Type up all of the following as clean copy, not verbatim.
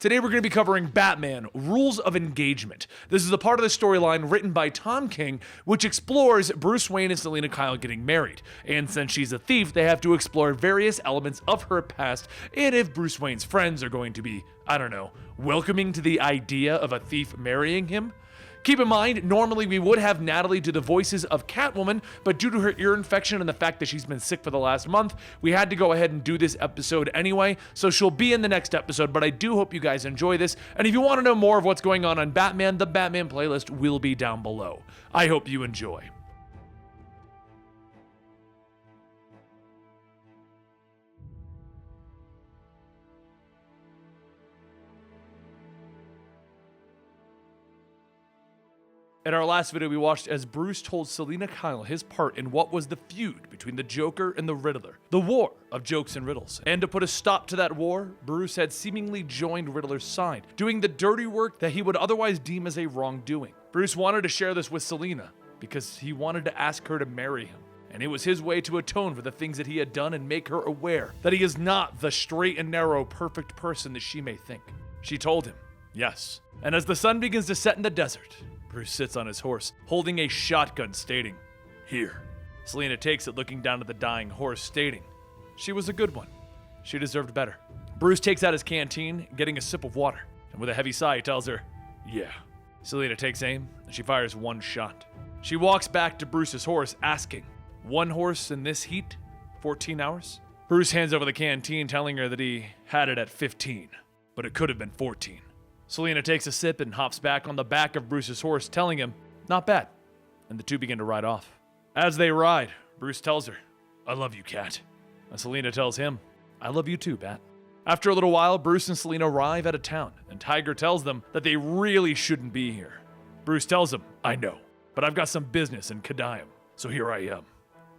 Today we're going to be covering Batman, Rules of Engagement. This is a part of the storyline written by Tom King, which explores Bruce Wayne and Selina Kyle getting married. And since she's a thief, they have to explore various elements of her past, and if Bruce Wayne's friends are going to be, I don't know, welcoming to the idea of a thief marrying him. Keep in mind, normally we would have Natalie do the voices of Catwoman, but due to her ear infection and the fact that she's been sick for the last month, we had to go ahead and do this episode anyway, so she'll be in the next episode, but I do hope you guys enjoy this, and if you want to know more of what's going on Batman, the Batman playlist will be down below. I hope you enjoy. In our last video, we watched as Bruce told Selina Kyle his part in what was the feud between the Joker and the Riddler, the war of jokes and riddles. And to put a stop to that war, Bruce had seemingly joined Riddler's side, doing the dirty work that he would otherwise deem as a wrongdoing. Bruce wanted to share this with Selina because he wanted to ask her to marry him. And it was his way to atone for the things that he had done and make her aware that he is not the straight and narrow perfect person that she may think. She told him, yes. And as the sun begins to set in the desert, Bruce sits on his horse, holding a shotgun, stating, "Here." Selina takes it, looking down at the dying horse, stating, she was a good one. She deserved better. Bruce takes out his canteen, getting a sip of water, and with a heavy sigh, he tells her, yeah. Selina takes aim, and she fires one shot. She walks back to Bruce's horse, asking, one horse in this heat? 14 hours? Bruce hands over the canteen, telling her that he had it at 15, but it could have been 14. Selina takes a sip and hops back on the back of Bruce's horse, telling him, not bad, and the two begin to ride off. As they ride, Bruce tells her, I love you, Cat. And Selina tells him, I love you too, Bat. After a little while, Bruce and Selina arrive at a town, and Tiger tells them that they really shouldn't be here. Bruce tells him, I know, but I've got some business in Kadayam, so here I am.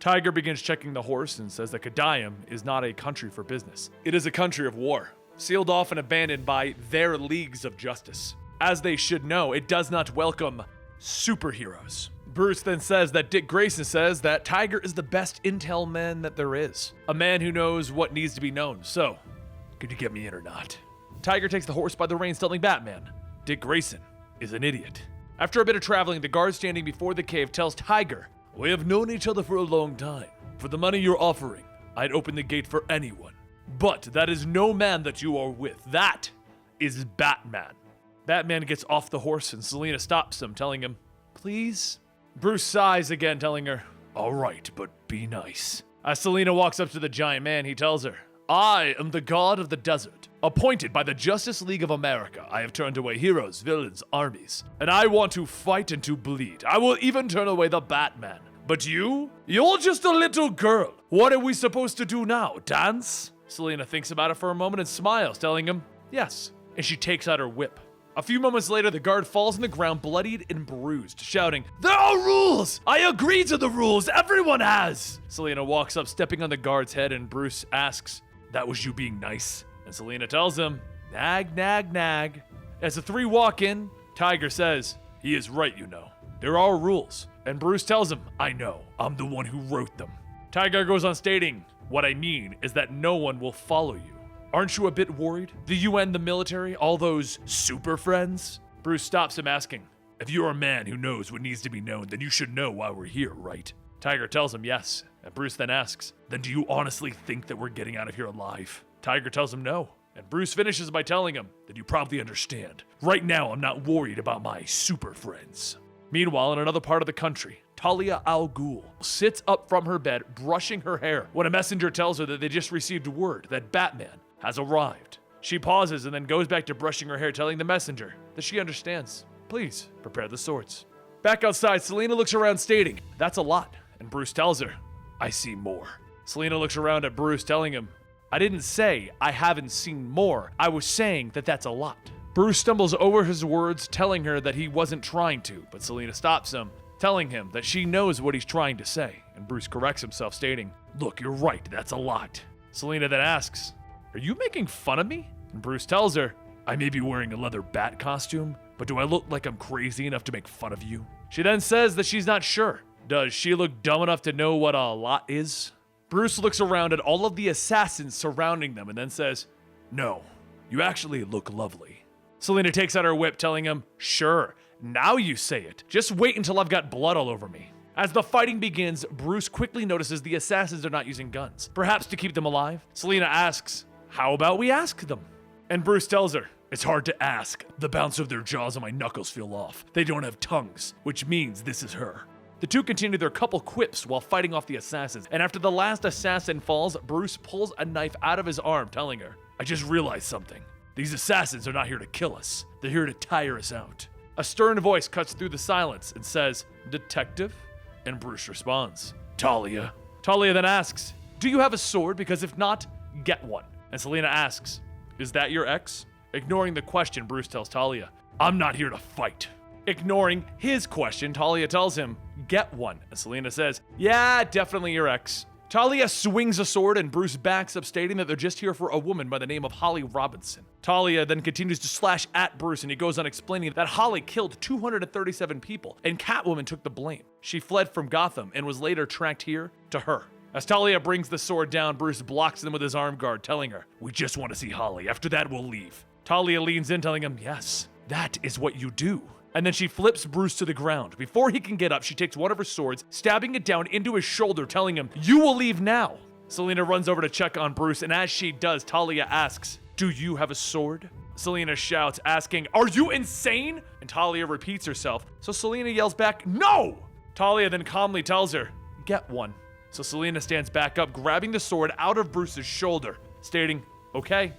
Tiger begins checking the horse and says that Kadayam is not a country for business. It is a country of war, sealed off and abandoned by their leagues of justice. As they should know, it does not welcome superheroes. Bruce then says that Dick Grayson says that Tiger is the best intel man that there is. A man who knows what needs to be known. So, could you get me in or not? Tiger takes the horse by the reins, telling Batman, Dick Grayson is an idiot. After a bit of traveling, the guard standing before the cave tells Tiger, we have known each other for a long time. For the money you're offering, I'd open the gate for anyone. But that is no man that you are with. That is Batman. Batman gets off the horse and Selina stops him, telling him, please? Bruce sighs again, telling her, all right, but be nice. As Selina walks up to the giant man, he tells her, I am the god of the desert. Appointed by the Justice League of America, I have turned away heroes, villains, armies. And I want to fight and to bleed. I will even turn away the Batman. But you're just a little girl. What are we supposed to do now, dance? Selina thinks about it for a moment and smiles, telling him, yes, and she takes out her whip. A few moments later, the guard falls on the ground, bloodied and bruised, shouting, there are rules! I agree to the rules! Everyone has! Selina walks up, stepping on the guard's head, and Bruce asks, that was you being nice? And Selina tells him, nag, nag, nag. As the three walk in, Tiger says, he is right, you know. There are rules. And Bruce tells him, I know, I'm the one who wrote them. Tiger goes on stating, what I mean is that no one will follow you. Aren't you a bit worried? The UN, the military, all those super friends? Bruce stops him, asking, if you're a man who knows what needs to be known, then you should know why we're here, right? Tiger tells him yes, and Bruce then asks, then do you honestly think that we're getting out of here alive? Tiger tells him no, and Bruce finishes by telling him that you probably understand. Right now, I'm not worried about my super friends. Meanwhile, in another part of the country, Talia Al Ghul sits up from her bed, brushing her hair, when a messenger tells her that they just received word that Batman has arrived. She pauses and then goes back to brushing her hair, telling the messenger that she understands. Please, prepare the swords. Back outside, Selina looks around, stating, that's a lot, and Bruce tells her, I see more. Selina looks around at Bruce, telling him, I didn't say I haven't seen more. I was saying that that's a lot. Bruce stumbles over his words, telling her that he wasn't trying to, but Selina stops him, telling him that she knows what he's trying to say, and Bruce corrects himself, stating, look, you're right, that's a lot. Selina then asks, are you making fun of me? And Bruce tells her, I may be wearing a leather bat costume, but do I look like I'm crazy enough to make fun of you? She then says that she's not sure. Does she look dumb enough to know what a lot is? Bruce looks around at all of the assassins surrounding them and then says, no, You actually look lovely. Selina takes out her whip, telling him, sure, now you say it. Just wait until I've got blood all over me. As the fighting begins, Bruce quickly notices the assassins are not using guns, perhaps to keep them alive. Selina asks, how about we ask them? And Bruce tells her, it's hard to ask. The bounce of their jaws and my knuckles feel off. They don't have tongues, which means this is her. The two continue their couple quips while fighting off the assassins, and after the last assassin falls, Bruce pulls a knife out of his arm, telling her, I just realized something. These assassins are not here to kill us. They're here to tire us out. A stern voice cuts through the silence and says, Detective? And Bruce responds, Talia. Talia then asks, do you have a sword? Because if not, get one. And Selina asks, is that your ex? Ignoring the question, Bruce tells Talia, I'm not here to fight. Ignoring his question, Talia tells him, get one. And Selina says, yeah, definitely your ex. Talia swings a sword and Bruce backs up, stating that they're just here for a woman by the name of Holly Robinson. Talia then continues to slash at Bruce, and he goes on explaining that Holly killed 237 people and Catwoman took the blame. She fled from Gotham and was later tracked here to her. As Talia brings the sword down, Bruce blocks them with his arm guard, telling her, we just want to see Holly. After that, we'll leave. Talia leans in, telling him, yes, that is what you do. And then she flips Bruce to the ground. Before he can get up, she takes one of her swords, stabbing it down into his shoulder, telling him, you will leave now. Selina runs over to check on Bruce, and as she does, Talia asks, do you have a sword? Selina shouts, asking, are you insane? And Talia repeats herself, so Selina yells back, no! Talia then calmly tells her, get one. So Selina stands back up, grabbing the sword out of Bruce's shoulder, stating, okay,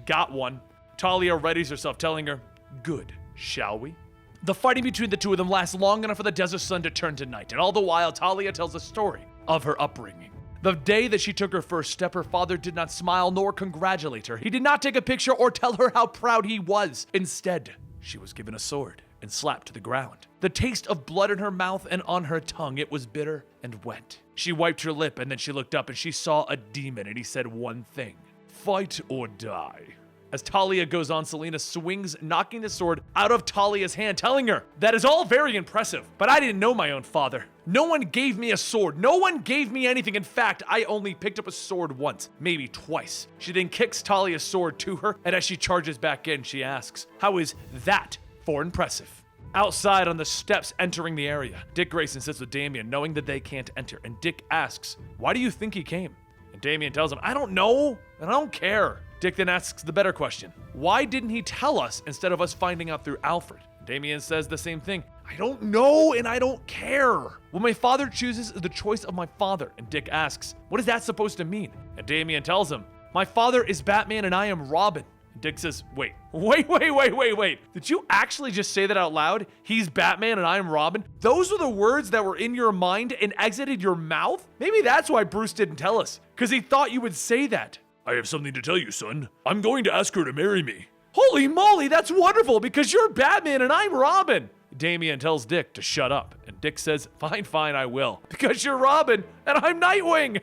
got one. Talia readies herself, telling her, good, shall we? The fighting between the two of them lasts long enough for the desert sun to turn to night, and all the while, Talia tells a story of her upbringing. The day that she took her first step, her father did not smile nor congratulate her. He did not take a picture or tell her how proud he was. Instead, she was given a sword and slapped to the ground. The taste of blood in her mouth and on her tongue, it was bitter and wet. She wiped her lip and then she looked up and she saw a demon, and he said one thing, fight or die. As Talia goes on, Selina swings, knocking the sword out of Talia's hand, telling her, that is all very impressive, but I didn't know my own father. No one gave me a sword. No one gave me anything. In fact, I only picked up a sword once, maybe twice. She then kicks Talia's sword to her, and as she charges back in, she asks, how is that for impressive? Outside on the steps entering the area, Dick Grayson sits with Damian, knowing that they can't enter, and Dick asks, why do you think he came? And Damian tells him, I don't know, and I don't care. Dick then asks the better question. Why didn't he tell us instead of us finding out through Alfred? Damian says the same thing. I don't know and I don't care. What my father chooses is the choice of my father. And Dick asks, what is that supposed to mean? And Damian tells him, my father is Batman and I am Robin. And Dick says, wait. Did you actually just say that out loud? He's Batman and I am Robin? Those were the words that were in your mind and exited your mouth? Maybe that's why Bruce didn't tell us, because he thought you would say that. I have something to tell you, son. I'm going to ask her to marry me. Holy moly, that's wonderful, because you're Batman and I'm Robin. Damian tells Dick to shut up, and Dick says, fine, I will, because you're Robin and I'm Nightwing.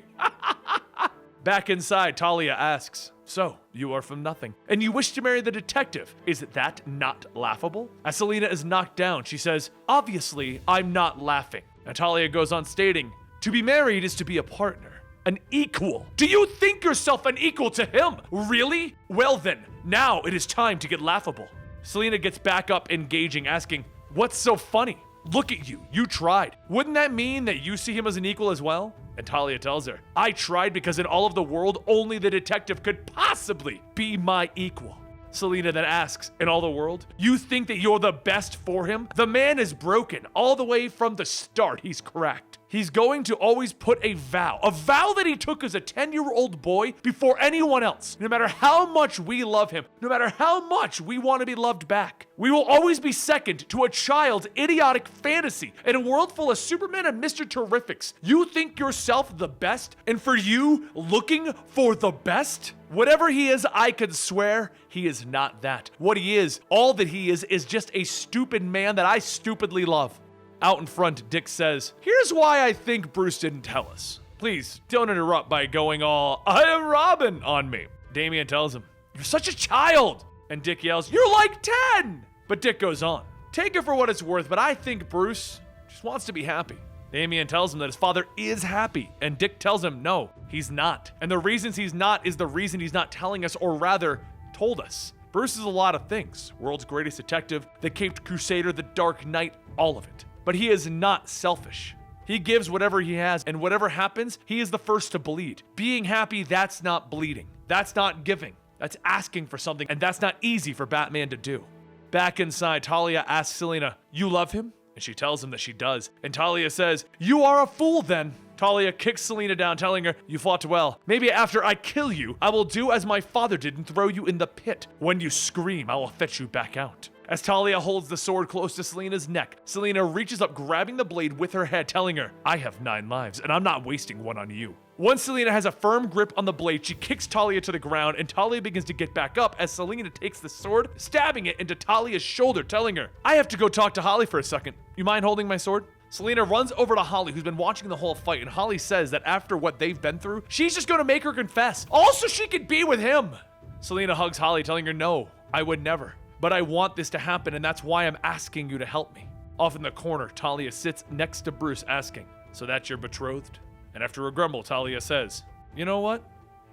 Back inside, Talia asks, so, you are from nothing, and you wish to marry the detective. Is that not laughable? As Selina is knocked down, she says, obviously, I'm not laughing. And Talia goes on stating, to be married is to be a partner. An equal. Do you think yourself an equal to him? Really? Well then, now it is time to get laughable. Selina gets back up, engaging, asking, what's so funny? Look at you, you tried. Wouldn't that mean that you see him as an equal as well? And Talia tells her, I tried because in all of the world, only the detective could possibly be my equal. Selina then asks, in all the world, you think that you're the best for him? The man is broken all the way from the start. He's cracked. He's going to always put a vow that he took as a 10-year-old boy before anyone else. No matter how much we love him, no matter how much we want to be loved back, we will always be second to a child's idiotic fantasy in a world full of Superman and Mr. Terrifics. You think yourself the best, and for you, looking for the best? Whatever he is, I could swear he is not that. What he is, all that he is just a stupid man that I stupidly love. Out in front, Dick says, here's why I think Bruce didn't tell us. Please, don't interrupt by going all, I am Robin on me. Damian tells him, you're such a child. And Dick yells, you're like 10. But Dick goes on, take it for what it's worth, but I think Bruce just wants to be happy. Damian tells him that his father is happy, and Dick tells him no, he's not. And the reasons he's not is the reason he's not telling us, or rather, told us. Bruce is a lot of things. World's greatest detective, the Caped Crusader, the Dark Knight, all of it. But he is not selfish. He gives whatever he has, and whatever happens, he is the first to bleed. Being happy, that's not bleeding. That's not giving. That's asking for something, and that's not easy for Batman to do. Back inside, Talia asks Selina, "You love him?" And she tells him that she does. And Talia says, "You are a fool then." Talia kicks Selina down, telling her, "You fought well. Maybe after I kill you, I will do as my father did and throw you in the pit. When you scream, I will fetch you back out." As Talia holds the sword close to Selina's neck, Selina reaches up, grabbing the blade with her head, telling her, "I have 9 lives, and I'm not wasting one on you." Once Selina has a firm grip on the blade, she kicks Talia to the ground, and Talia begins to get back up as Selina takes the sword, stabbing it into Talia's shoulder, telling her, "I have to go talk to Holly for a second. You mind holding my sword?" Selina runs over to Holly, who's been watching the whole fight, and Holly says that after what they've been through, she's just gonna make her confess, all so she could be with him. Selina hugs Holly, telling her, "No, I would never. But I want this to happen, and that's why I'm asking you to help me." Off in the corner, Talia sits next to Bruce, asking, "So that's your betrothed?" And after a grumble, Talia says, "You know what?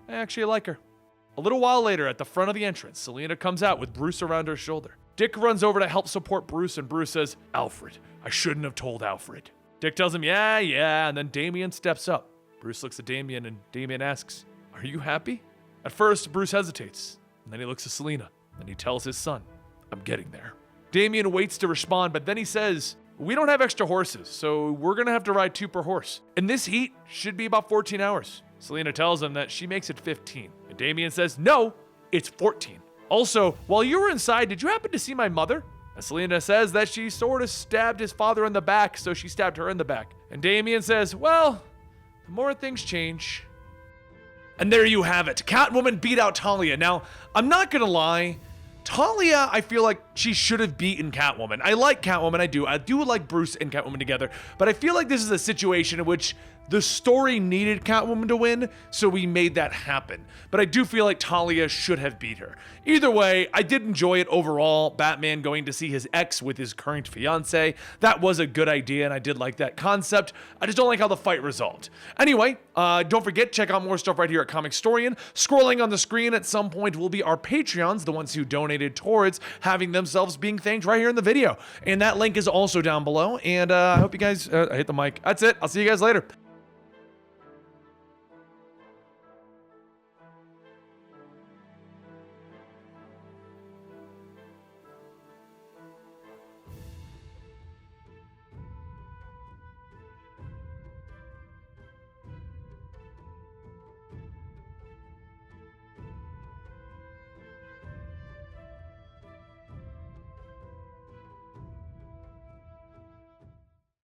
I actually like her." A little while later, at the front of the entrance, Selina comes out with Bruce around her shoulder. Dick runs over to help support Bruce, and Bruce says, "Alfred, I shouldn't have told Alfred." Dick tells him, yeah, and then Damian steps up. Bruce looks at Damian, and Damian asks, "Are you happy?" At first, Bruce hesitates, and then he looks at Selina, and he tells his son, "I'm getting there." Damian waits to respond, but then he says, "We don't have extra horses, so we're gonna have to ride 2 per horse. And this heat should be about 14 hours. Selina tells him that she makes it 15, and Damian says, "No, it's 14. Also, while you were inside, did you happen to see my mother?" And Selina says that she sort of stabbed his father in the back, so she stabbed her in the back. And Damian says, "Well, the more things change." And there you have it. Catwoman beat out Talia. Now, I'm not gonna lie, Talia, I feel like she should have beaten Catwoman. I like Catwoman, I do. I do like Bruce and Catwoman together, but I feel like this is a situation in which the story needed Catwoman to win, so we made that happen. But I do feel like Talia should have beat her. Either way, I did enjoy it overall. Batman going to see his ex with his current fiance. That was a good idea, and I did like that concept. I just don't like how the fight resolved. Anyway, don't forget, check out more stuff right here at Comicstorian. Scrolling on the screen at some point will be our Patreons, the ones who donated towards having themselves being thanked right here in the video. And that link is also down below. And I hope you guys, I hit the mic. That's it. I'll see you guys later.